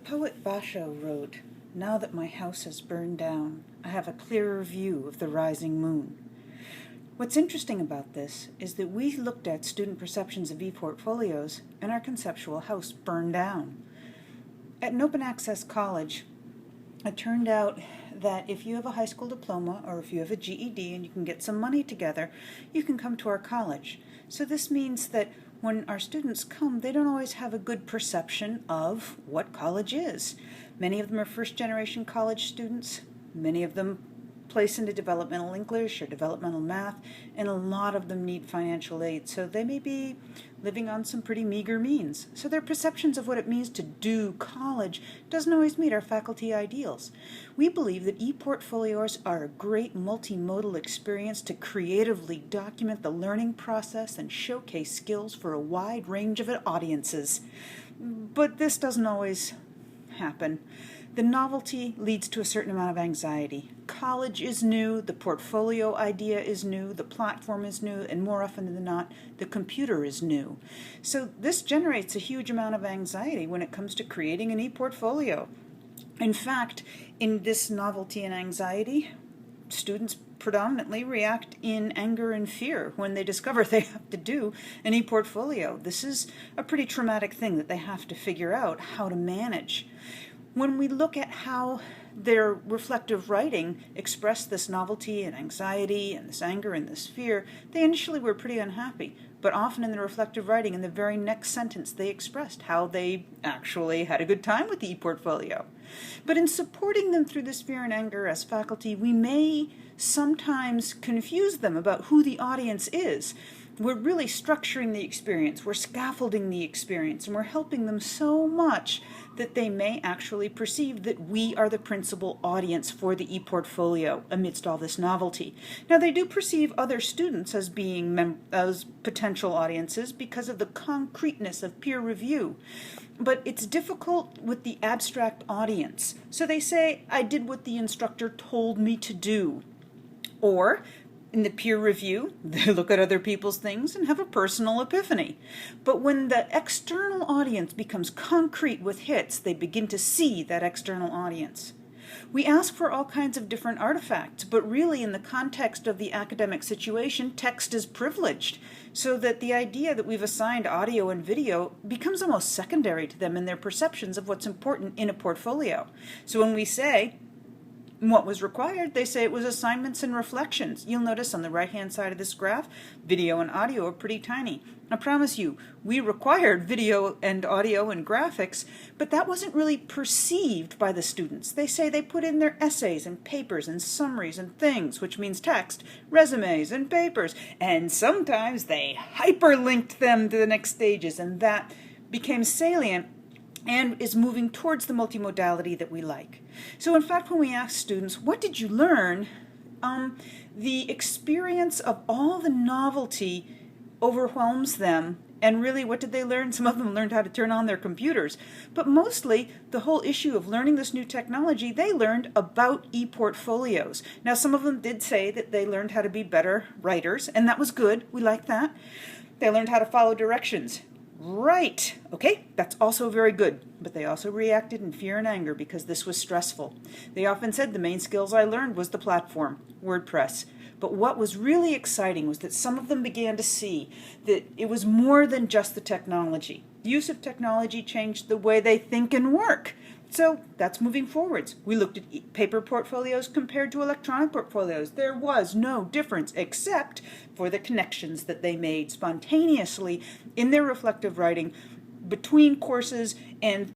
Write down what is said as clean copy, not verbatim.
The poet Basho wrote, "Now that my house has burned down, I have a clearer view of the rising moon." What's interesting about this is that we looked at student perceptions of ePortfolios and our conceptual house burned down. At an open access college, it turned out that if you have a high school diploma or if you have a GED and you can get some money together, you can come to our college. So this means that when our students come, they don't always have a good perception of what college is. Many of them are first-generation college students. Many of them place into developmental English or developmental math, and a lot of them need financial aid. So they may be living on some pretty meager means. So their perceptions of what it means to do college doesn't always meet our faculty ideals. We believe that ePortfolios are a great multimodal experience to creatively document the learning process and showcase skills for a wide range of audiences. But this doesn't always happen. The novelty leads to a certain amount of anxiety. College is new, the portfolio idea is new, the platform is new, and more often than not, the computer is new. So this generates a huge amount of anxiety when it comes to creating an ePortfolio. In fact, in this novelty and anxiety, students predominantly react in anger and fear when they discover they have to do an ePortfolio. This is a pretty traumatic thing that they have to figure out how to manage. When we look at how their reflective writing expressed this novelty and anxiety and this anger and this fear, they initially were pretty unhappy. But often in the reflective writing, in the very next sentence, they expressed how they actually had a good time with the ePortfolio. But in supporting them through this fear and anger as faculty, we may sometimes confuse them about who the audience is. We're really structuring the experience, we're scaffolding the experience, and we're helping them so much that they may actually perceive that we are the principal audience for the ePortfolio amidst all this novelty. Now, they do perceive other students as being as potential audiences because of the concreteness of peer review. But it's difficult with the abstract audience. So they say, "I did what the instructor told me to do." Or, in the peer review, they look at other people's things and have a personal epiphany. But when the external audience becomes concrete with hits, they begin to see that external audience. We ask for all kinds of different artifacts, but really in the context of the academic situation, text is privileged, so that the idea that we've assigned audio and video becomes almost secondary to them in their perceptions of what's important in a portfolio. So when we say, what was required, they say it was assignments and reflections. You'll notice on the right-hand side of this graph, video and audio are pretty tiny. I promise you, we required video and audio and graphics, but that wasn't really perceived by the students. They say they put in their essays and papers and summaries and things, which means text, resumes and papers, and sometimes they hyperlinked them to the next stages, and that became salient and is moving towards the multimodality that we like. So in fact, when we ask students, what did you learn? The experience of all the novelty overwhelms them. And really, what did they learn? Some of them learned how to turn on their computers. But mostly, the whole issue of learning this new technology, they learned about ePortfolios. Now, some of them did say that they learned how to be better writers, and that was good. We like that. They learned how to follow directions. Right, okay, that's also very good, but they also reacted in fear and anger because this was stressful. They often said the main skills I learned was the platform, WordPress. But what was really exciting was that some of them began to see that it was more than just the technology. The use of technology changed the way they think and work. So that's moving forwards. We looked at paper portfolios compared to electronic portfolios. There was no difference except for the connections that they made spontaneously in their reflective writing between courses and